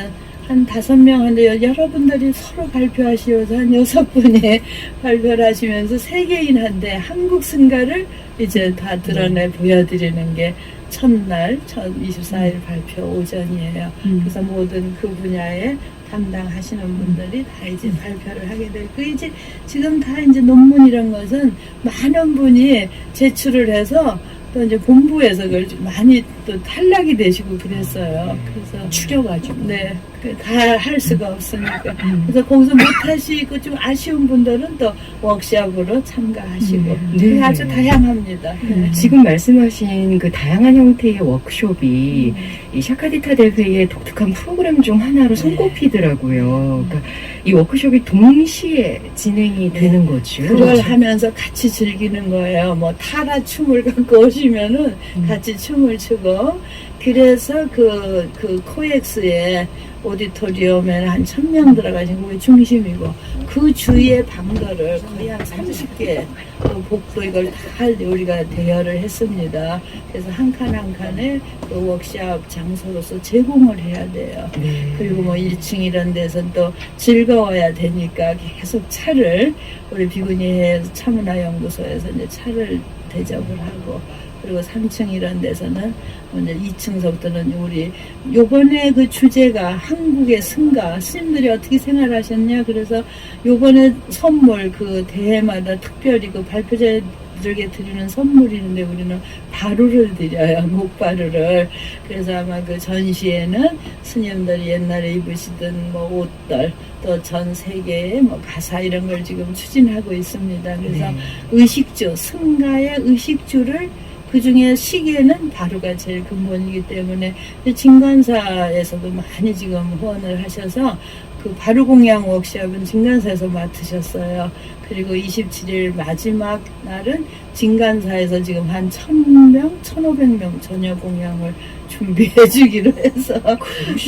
한 5명 한데 여러분들이 서로 발표하시면서 한 6분이 발표를 하시면서 세계인한데 한국 승가를 이제 다 드러내 보여드리는 게 첫날 24일 발표 오전이에요. 그래서 모든 그 분야에 담당하시는 분들이 다 이제 발표를 하게 되고 그 이제 지금 다 이제 논문 이런 것은 많은 분이 제출을 해서 또 이제 본부에서 그걸 좀 많이 또 탈락이 되시고 그랬어요. 그래서 추려가지고. 네, 다 할 수가 없으니까. 그래서 거기서 못 하시고 좀 아쉬운 분들은 또 워크숍으로 참가하시고 네. 아주 다양합니다. 네. 지금 말씀하신 그 다양한 형태의 워크숍이 이 샤카디타 대회의 독특한 프로그램 중 하나로 손꼽히더라고요. 그러니까 이 워크숍이 동시에 진행이 되는 거죠. 그걸 하면서 같이 즐기는 거예요. 뭐 타라 춤을 갖고 오시면은 같이 춤을 추고 그래서 그 코엑스에 오디토리움에 한 1,000명 들어가신 그게 중심이고 그 주위의 방들을 거의 한 30개 또 복도 이걸 다 우리가 대여를 했습니다. 그래서 한 칸 한 칸에 그 워크숍 장소로서 제공을 해야 돼요. 네. 그리고 뭐 1층 이런 데서는 또 즐거워야 되니까 계속 차를 우리 비구니회 차문화연구소에서 이제 차를 대접을 하고 그리고 3층 이런 데서는 이제 2층서부터는 우리 요번에 그 주제가 한국의 승가 스님들이 어떻게 생활하셨냐 그래서 요번에 선물 그 대회마다 특별히 그 발표자들에게 드리는 선물이 있는데 우리는 바루를 드려요. 목바루를. 그래서 아마 그 전시회는 스님들이 옛날에 입으시던 뭐 옷들 또 전 세계의 뭐 가사 이런 걸 지금 추진하고 있습니다. 그래서 네. 의식주 승가의 의식주를 그 중에 시계는 바루가 제일 근본이기 때문에 진관사에서도 많이 지금 후원을 하셔서 그 바루 공양 워크숍은 진관사에서 맡으셨어요. 그리고 27일 마지막 날은 진관사에서 지금 한 1,000명, 1,500명 저녁 공양을 준비해 주기로 해서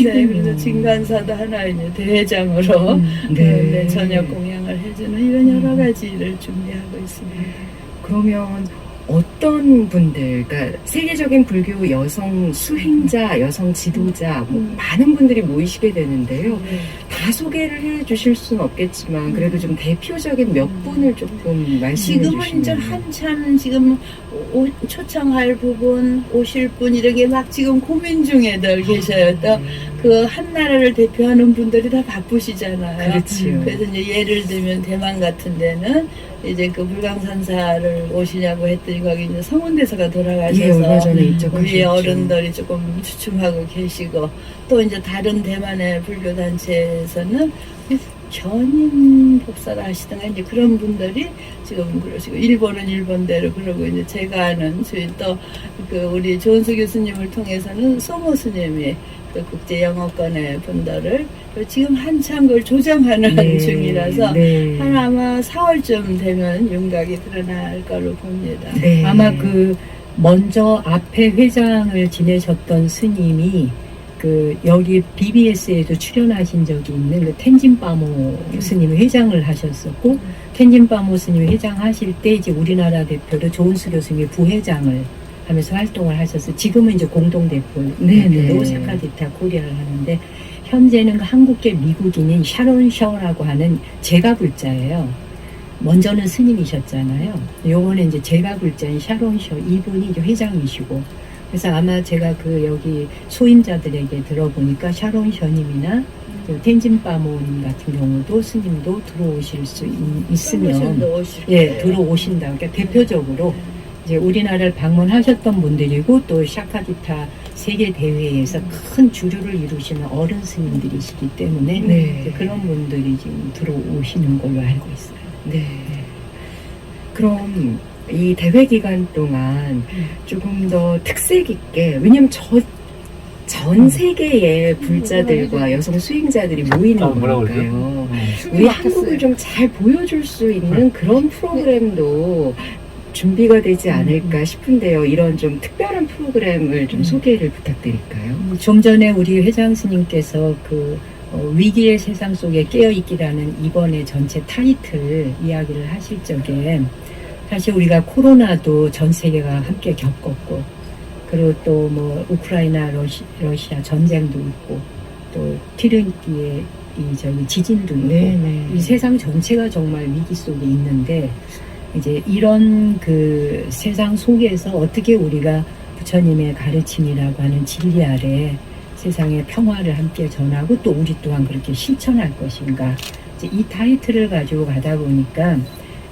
네, 그래서 진관사도 하나 이제 대회장으로 네, 저녁 공양을 해주는 이런 여러 가지 일을 준비하고 있습니다. 그러면 어떤 분들, 그러니까 세계적인 불교 여성 수행자, 여성 지도자, 뭐 많은 분들이 모이시게 되는데요. 다 소개를 해 주실 수는 없겠지만, 그래도 좀 대표적인 몇 분을 조금 말씀해 지금은 주시면. 이제 한참 지금 초청할 부분, 오실 분 이렇게 막 지금 고민 중에들 계셔요. 또 그 한 나라를 대표하는 분들이 다 바쁘시잖아요. 그렇지요. 그래서 이제 예를 들면 대만 같은 데는 이제 그 불광산사를 오시냐고 했더니 거기 이제 성운대사가 예, 돌아가셔서 얼마 전에 있죠. 우리 어른들이 조금 주춤하고 계시고 또 이제 다른 대만의 불교 단체에서는 견인 법사를 하시던가 이제 그런 분들이 지금 그러시고 일본은 일본대로 그러고 이제 제가 아는 저희 또 그 우리 조은수 교수님을 통해서는 소모 스님이 그 국제 영어권의 분들을 지금 한참 그걸 조정하는 중이라서 한 아마 4월쯤 되면 윤곽이 드러날 거로 봅니다. 네. 아마 그 먼저 앞에 회장을 지내셨던 스님이 그 여기 BBS에도 출연하신 적이 있는 그 텐진바모 스님이 회장을 하셨었고 텐진바모 스님이 회장하실 때 이제 우리나라 대표로 조은수 교수님이 부회장을 하면서 활동을 하셔서 지금은 이제 공동 대표로 샤카디타 코리아를 하는데 현재는 그 한국계 미국인인 샤론 셔라고 하는 제가 불자예요. 먼저는 스님이셨잖아요. 요번에 이제 제가 불자인 샤론 셔 이분이 이제 회장이시고 그래서 아마 제가 그 여기 소임자들에게 들어보니까 샤론 셔님이나 그 텐진바모님 같은 경우도 스님도 들어오실 수 있으면 들어오신다. 그러니까 대표적으로 이제 우리나라를 방문하셨던 분들이고 또 샤카디타 세계 대회에서 큰 주류를 이루시는 어른 스님들이시기 때문에 이제 그런 분들이 지금 들어오시는 걸로 알고 있어요. 네. 그럼 이 대회 기간 동안 조금 더 특색 있게 왜냐면 전 세계의 불자들과 여성 수행자들이 모이는 거니까요. 우리 한국을 좀 잘 보여줄 수 있는 그런 프로그램도 준비가 되지 않을까 싶은데요. 이런 좀 특별한 프로그램을 좀 소개를 부탁드릴까요? 좀 전에 우리 회장 스님께서 그 위기의 세상 속에 깨어있기라는 이번에 전체 타이틀 이야기를 하실 적에 사실 우리가 코로나도 전 세계가 함께 겪었고 그리고 또 뭐 우크라이나 러시아 전쟁도 있고 또 튀르키예 이 저기 지진도 있고 이 세상 전체가 정말 위기 속에 있는데 이제 이런 그 세상 속에서 어떻게 우리가 부처님의 가르침이라고 하는 진리 아래 세상의 평화를 함께 전하고 또 우리 또한 그렇게 실천할 것인가 이제 이 타이틀을 가지고 가다 보니까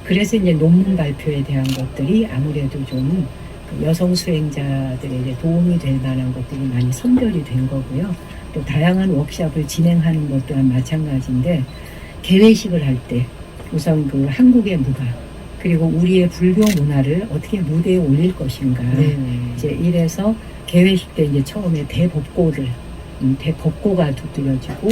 그래서 이제 논문 발표에 대한 것들이 아무래도 좀 여성 수행자들에게 도움이 될 만한 것들이 많이 선별이 된 거고요. 또 다양한 워크숍을 진행하는 것 또한 마찬가지인데 개회식을 할 때 우선 그 한국의 문화 그리고 우리의 불교 문화를 어떻게 무대에 올릴 것인가 이제 이래서 개회식 때 이제 처음에 대법고가 두드려지고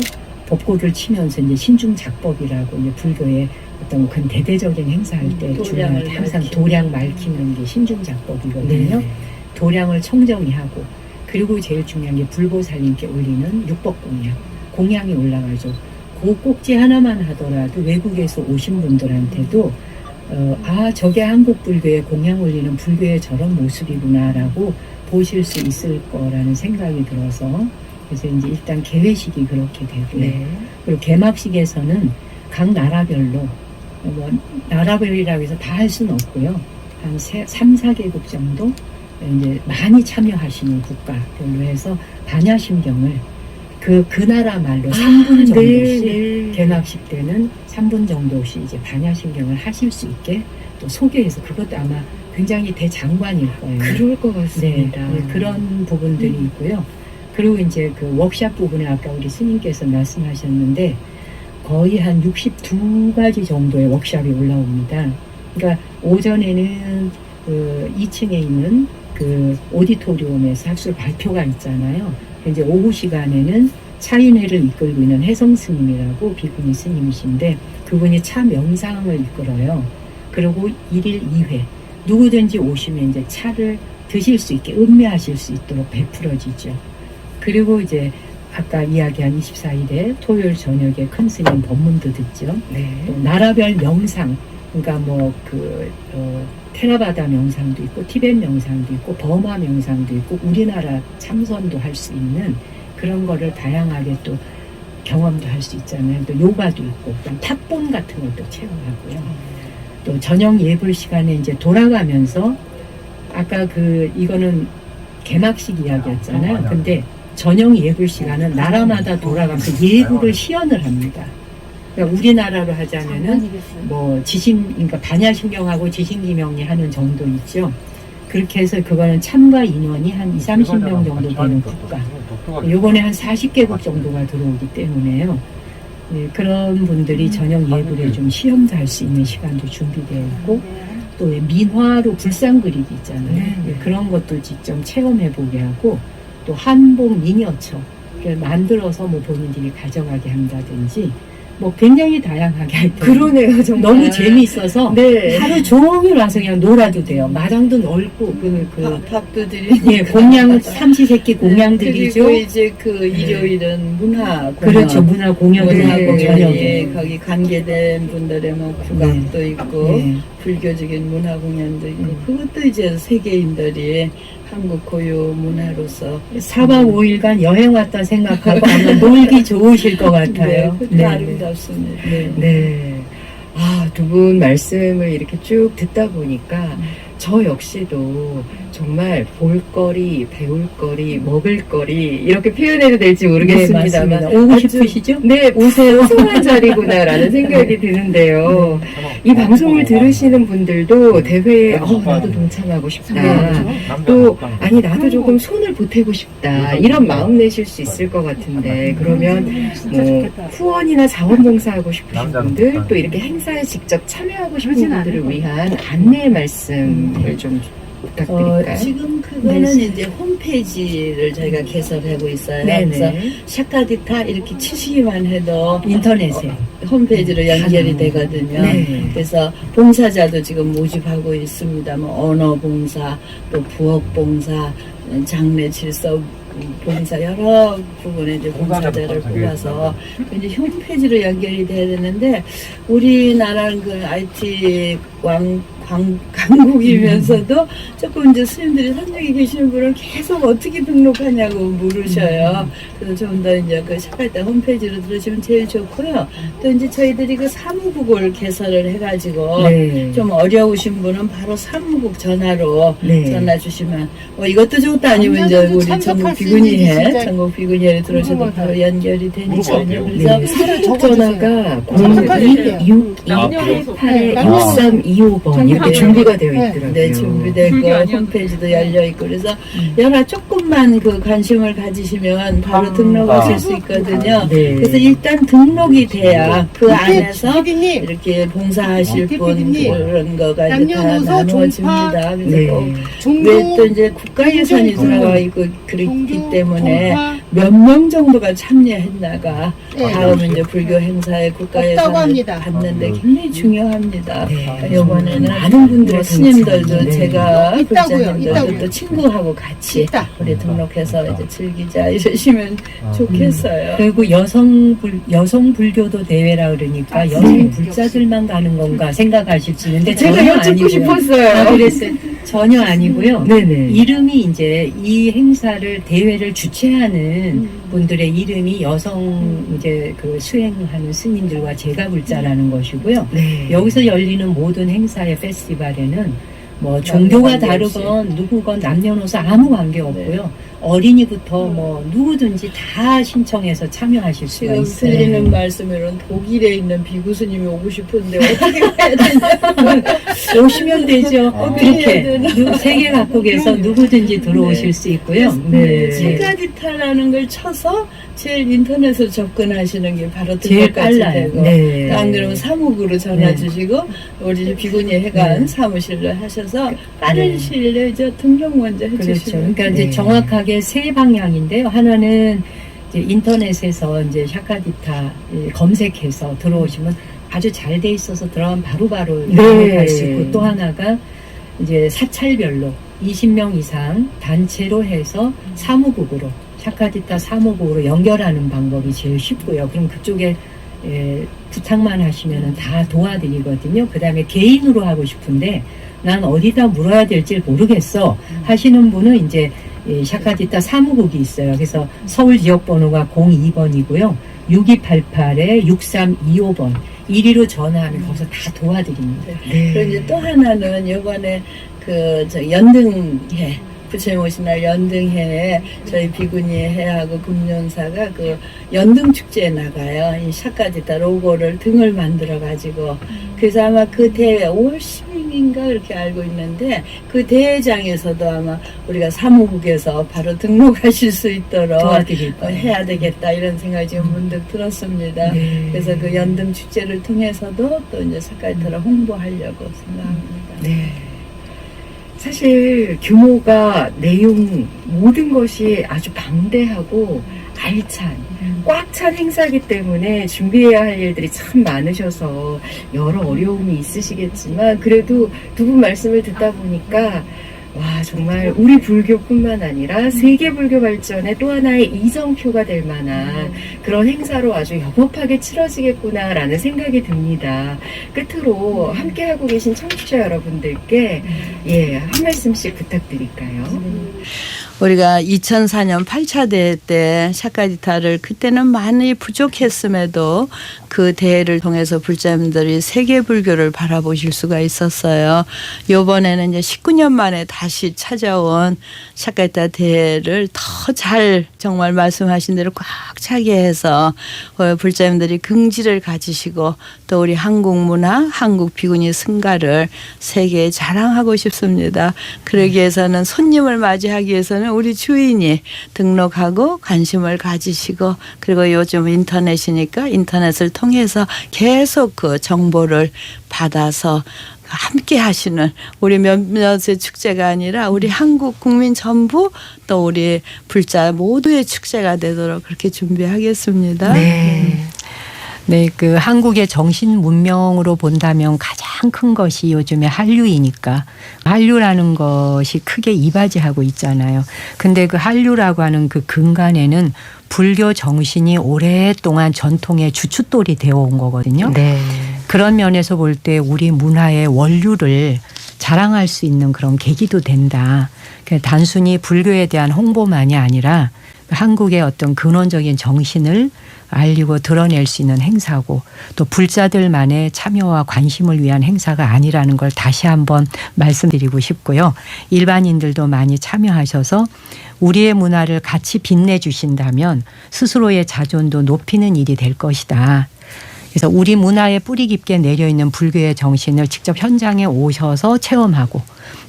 법고를 치면서 이제 신중작법이라고 이제 불교의 어떤 큰 대대적인 행사할 때 중요한 항상 도량 맑히는 게 신중작법이거든요. 도량을 청정히 하고 그리고 제일 중요한 게 불보살님께 올리는 육법공양 공양이 올라가죠. 그 꼭지 하나만 하더라도 외국에서 오신 분들한테도 저게 한국 불교에 공양 올리는 불교의 저런 모습이구나라고 보실 수 있을 거라는 생각이 들어서 그래서 이제 일단 개회식이 그렇게 되고요. 그리고 개막식에서는 각 나라별로 나라별이라고 해서 다 할 수는 없고요. 한 3, 4개국 정도 이제 많이 참여하시는 국가별로 해서 반야심경을 그 나라 말로 3분 정도씩 개막식 때는 3분 정도씩 이제 반야심경을 하실 수 있게 또 소개해서 그것도 아마 굉장히 대장관일 거예요. 그럴 것 같습니다. 그런 부분들이 있고요. 그리고 이제 그 워크숍 부분에 아까 우리 스님께서 말씀하셨는데 거의 한 62가지 정도의 워크숍이 올라옵니다. 그러니까 오전에는 그 2층에 있는 그 오디토리움에서 학술 발표가 있잖아요. 이제 오후 시간에는 차인회를 이끌고 있는 혜성 스님이라고 비구니 스님이신데 그분이 차 명상을 이끌어요. 그리고 1일 2회 누구든지 오시면 이제 차를 드실 수 있게 음미하실 수 있도록 베풀어지죠. 그리고 이제 아까 이야기한 24일에 토요일 저녁에 큰 스님 법문도 듣죠. 또 나라별 명상, 그러니까 뭐 테라바다 명상도 있고 티벳 명상도 있고 버마 명상도 있고 우리나라 참선도 할 수 있는 그런 거를 다양하게 또 경험도 할 수 있잖아요. 또 요가도 있고 탑본 같은 것도 체험하고요. 또 저녁 예불 시간에 이제 돌아가면서 아까 이거는 개막식 이야기였잖아요. 근데 저녁 예불 시간은 나라마다 돌아가면서 예불을 시연을 합니다. 그러니까 우리나라로 하자면은 뭐 그러니까 반야심경하고 지신기명리 하는 정도 있죠. 그렇게 해서 그거는 참가 인원이 한 20-30명 정도 되는 국가. 요번에 한 40개국 정도가 들어오기 때문에요. 그런 분들이 저녁 예불에 좀 시험도 할 수 있는 시간도 준비되어 있고 또 민화로 불상 그리기 있잖아요. 그런 것도 직접 체험해보게 하고 또 한복 미니어처 만들어서 뭐 본인들이 가져가게 한다든지 뭐 굉장히 다양하게 할 때. 그러네요, 정말. 너무 재미있어서 네. 하루 종일 와서 그냥 놀아도 돼요. 마당도 넓고 밥도 드리고. 예, 공양 삼시세끼 공양들이죠. 그리고 이제 그 일요일은 문화 공연. 그렇죠. 문화 공연도 네. 하고 예, 저녁에. 거기 관계된 분들의 뭐 국악도 있고 네. 불교적인 문화 공연도 있고 그것도 이제 세계인들이 한국 고유 문화로서 4박 5일간 여행 왔다 생각하고 아마 놀기 좋으실 것 같아요. 네, 아름답습니다. 네. 네. 아, 두 분 말씀을 이렇게 쭉 듣다 보니까 저 역시도 정말 볼거리, 배울거리, 먹을거리 이렇게 표현해도 될지 모르겠습니다만 네, 맞습니다. 오고 아주 싶으시죠? 네, 오세요. 소소한 자리구나라는 생각이 드는데요. 이 방송을 들으시는 분들도 대회에 나도 동참하고 싶다. 또 아니 나도 조금 손을 보태고 싶다. 이런 마음 내실 수 있을 것 같은데 그러면 뭐 후원이나 자원봉사하고 싶으신 분들 또 이렇게 행사에 직접 참여하고 싶은 분들을 위한 안내 말씀을 좀 부탁드릴까요? 지금 그거는 이제 홈페이지를 저희가 개설하고 있어요. 그래서 네네. 샤카디타 이렇게 치시기만 해도 인터넷에. 홈페이지로 연결이 되거든요. 네. 그래서 봉사자도 지금 모집하고 있습니다. 뭐 언어 봉사, 또 부엌 봉사, 장례 질서 봉사 여러 부분에 이제 봉사자를 뽑아서 이제 홈페이지로 연결이 돼야 되는데 우리나라는 그 IT 강국이면서도 조금 이제 스님들이 선정이 계시는 분은 계속 어떻게 등록하냐고 물으셔요. 그래서 좀 더 이제 그 샤카디타 홈페이지로 들으시면 제일 좋고요. 또 이제 저희들이 그 사무국을 개설을 해가지고 네. 좀 어려우신 분은 바로 사무국 전화로 네. 전화 주시면 이것도 좋다 아니면 이제 우리 전국 비구니회 전국 비구니회에 들어오셔도 바로 연결이 되니까요. 그래서 네. 전화가 026288-6325번 이렇게 준비가 되어 있더라고요. 네, 준비되고 홈페이지도 열려 있고 그래서 여러 조금만 그 관심을 가지시면 바로 등록하실 수 있거든요. 네. 그래서 일단 등록이 돼야 그 안에서 이렇게 봉사하실 분 그런 거가 이제 다 나누어집니다. 그래서 네. 왜 또 이제 국가 예산이 들어가 있고 그렇기 때문에 몇 명 정도가 참여했나가 다음 이제 불교 행사에 국가 예산을 받는데 굉장히 중요합니다. 네. 이번에는 많은 분들의 스님들도 동참이, 네. 제가 있다고요. 불자님들도 또 친구하고 같이 우리 등록해서 이제 즐기자 이러시면 좋겠어요. 그리고 여성 불교도 대회라 그러니까 여성 불자들만 가는 건가 생각하실 수 있는데 제가 전혀 여쭙고 아니고요. 싶었어요. 그랬어요. 전혀 아니고요. 네네. 이름이 이제 이 행사를 대회를 주최하는 분들의 이름이 여성 이제 그 수행하는 스님들과 제가불자라는 것이고요. 네. 여기서 열리는 모든 행사의 페스티벌에는 뭐 종교가 다르건 누구건 남녀노소 아무 관계 없고요. 어린이부터 뭐 누구든지 다 신청해서 참여하실 수가 지금 있어요. 들리는 말씀으로는 독일에 있는 비구 스님이 오고 싶은데 어떻게 해야 되냐. 오시면 되죠. 그렇게 세계 각국에서 누구든지 들어오실 수 있고요. 네. 샤카디타라는 걸 쳐서 제일 인터넷으로 접근하시는 게 바로 제일 등록까지 빨라요. 되고 네. 안 그러면 사무국으로 전화 네. 주시고 우리 비구니 회관 네. 사무실로 하셔서 빠른 네. 시일 내에 이제 등록 먼저 그렇죠. 해주시면 그러니까 이제 네. 정확하게 세 방향인데요. 하나는 이제 인터넷에서 이제 샤카디타 검색해서 들어오시면 아주 잘 돼 있어서 들어가면 바로바로 네. 등록할 수 있고 또 하나가 이제 사찰별로 20명 이상 단체로 해서 사무국으로 샤카디타 사무국으로 연결하는 방법이 제일 쉽고요. 그럼 그쪽에 부탁만 하시면은 다 도와드리거든요. 그 다음에 개인으로 하고 싶은데 난 어디다 물어야 될지 모르겠어 하시는 분은 이제 샤카디타 사무국이 있어요. 그래서 서울 지역번호가 02번이고요. 6288-6325번 1위로 전화하면 거기서 다 도와드립니다. 네. 그리고 이제 또 하나는 요번에 연등회 부처님 오신 날 연등회에 저희 비구니회하고 금년사가 그 연등 축제에 나가요. 이 샤카디타 로고를 등을 만들어 가지고 그래서 아마 그 대회 5월 10일인가 그렇게 알고 있는데 그 대회장에서도 아마 우리가 사무국에서 바로 등록하실 수 있도록 도와드릴 거예요. 해야 되겠다 이런 생각이 지금 문득 들었습니다. 네. 그래서 그 연등 축제를 통해서도 또 이제 샤카디타를 홍보하려고 생각합니다. 네. 사실 규모가 내용 모든 것이 아주 방대하고 알찬 꽉 찬 행사이기 때문에 준비해야 할 일들이 참 많으셔서 여러 어려움이 있으시겠지만 그래도 두 분 말씀을 듣다 보니까 와 정말 우리 불교뿐만 아니라 세계 불교 발전의 또 하나의 이정표가 될 만한 그런 행사로 아주 여법하게 치러지겠구나라는 생각이 듭니다. 끝으로 함께하고 계신 청취자 여러분들께 한 말씀씩 부탁드릴까요? 우리가 2004년 8차 대회 때 샤카디타를 그때는 많이 부족했음에도 그 대회를 통해서 불자님들이 세계 불교를 바라보실 수가 있었어요. 이번에는 이제 19년 만에 다시 찾아온 샤카디타 대회를 더 잘 정말 말씀하신 대로 꽉 차게 해서 불자님들이 긍지를 가지시고 또 우리 한국 문화, 한국 비구니 승가를 세계에 자랑하고 싶습니다. 그러기 위해서는 손님을 맞이하기 위해서는 우리 주인이 등록하고 관심을 가지시고 그리고 요즘 인터넷이니까 인터넷을 통해서 계속 그 정보를 받아서 함께 하시는 우리 몇몇의 축제가 아니라 우리 한국 국민 전부 또 우리 불자 모두의 축제가 되도록 그렇게 준비하겠습니다. 네, 그 한국의 정신 문명으로 본다면 가장 큰 것이 요즘에 한류이니까 한류라는 것이 크게 이바지하고 있잖아요. 근데 그 한류라고 하는 그 근간에는 불교 정신이 오랫동안 전통의 주춧돌이 되어 온 거거든요. 네. 그런 면에서 볼 때 우리 문화의 원류를 자랑할 수 있는 그런 계기도 된다. 단순히 불교에 대한 홍보만이 아니라 한국의 어떤 근원적인 정신을 알리고 드러낼 수 있는 행사고 또 불자들만의 참여와 관심을 위한 행사가 아니라는 걸 다시 한번 말씀드리고 싶고요. 일반인들도 많이 참여하셔서 우리의 문화를 같이 빛내주신다면 스스로의 자존도 높이는 일이 될 것이다. 그래서 우리 문화에 뿌리 깊게 내려있는 불교의 정신을 직접 현장에 오셔서 체험하고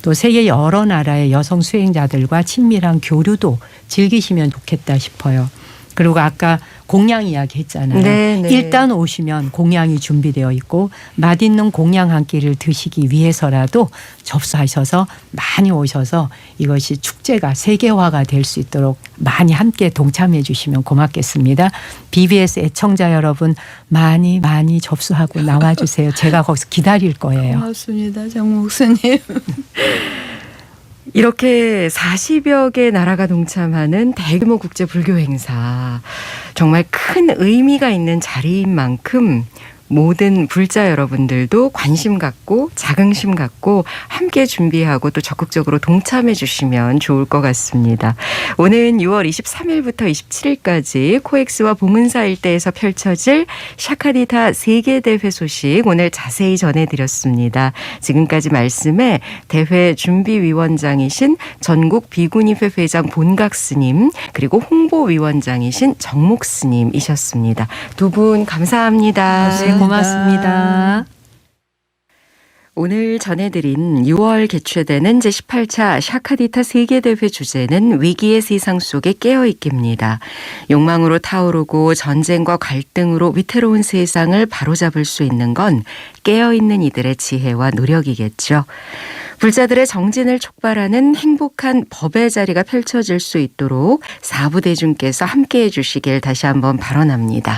또 세계 여러 나라의 여성 수행자들과 친밀한 교류도 즐기시면 좋겠다 싶어요. 그리고 아까 공양 이야기 했잖아요. 네. 일단 오시면 공양이 준비되어 있고 맛있는 공양 한 끼를 드시기 위해서라도 접수하셔서 많이 오셔서 이것이 축제가 세계화가 될 수 있도록 많이 함께 동참해 주시면 고맙겠습니다. BBS 애청자 여러분 많이 접수하고 나와주세요. 제가 거기서 기다릴 거예요. 고맙습니다. 정 목사님. 이렇게 40여 개 나라가 동참하는 대규모 국제 불교 행사. 정말 큰 의미가 있는 자리인 만큼 모든 불자 여러분들도 관심 갖고 자긍심 갖고 함께 준비하고 또 적극적으로 동참해 주시면 좋을 것 같습니다. 오는 6월 23일부터 27일까지 코엑스와 봉은사 일대에서 펼쳐질 샤카디타 세계대회 소식 오늘 자세히 전해드렸습니다. 지금까지 말씀에 대회 준비위원장이신 전국 비구니회 회장 본각스님 그리고 홍보위원장이신 정목스님이셨습니다. 두 분 감사합니다. 고맙습니다. 오늘 전해드린 6월 개최되는 제18차 샤카디타 세계대회 주제는 위기의 세상 속에 깨어있기입니다. 욕망으로 타오르고 전쟁과 갈등으로 위태로운 세상을 바로잡을 수 있는 건 깨어있는 이들의 지혜와 노력이겠죠. 불자들의 정진을 촉발하는 행복한 법의 자리가 펼쳐질 수 있도록 사부대중께서 함께해 주시길 다시 한번 발언합니다.